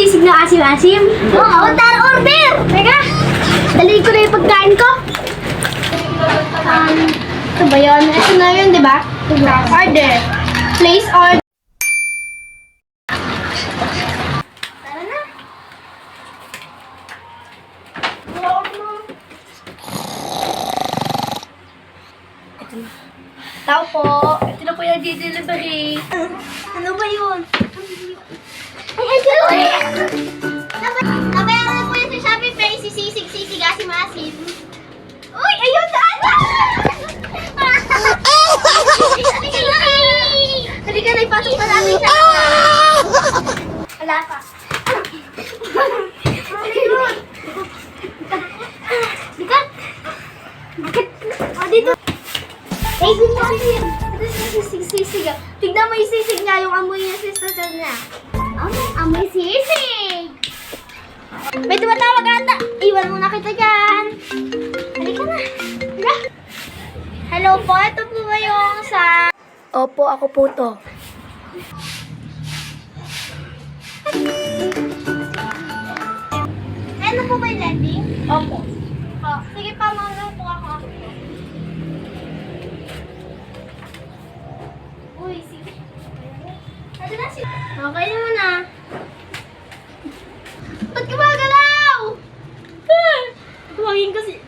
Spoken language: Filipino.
sisig na asim-asim? Oo, tara order! Teka, dali ko na yung pagkain ko. Ito ba yun? Ito na yun, di ba? Order. Place order. Tara na. Tao po. Ito na po yung delivery. Ano ba yun? Ay, ito yun! Nabayaran na po yun sa Shopee Pay, si Sisig, asim-asim. Uy, ayun na! Halika na, ipasok na namin siya. Wala pa. Halika. O, dito. Sisig natin. Ito si Sisig. Tignan mo yung sisig niya, yung amoy niya sa sasal niya. Amoy sisig! May tumatawag ata. Iwan muna kita dyan. Halika na. Halika. Hello po, ito po ba yung sa... Opo, ako po to. Ano po ba yung landing? Opo. Oh, sige pa, mauna po ako. Uy, sige. Ano na siya? Okay na muna. Ba't ka magalaw? Tuwagin kasi.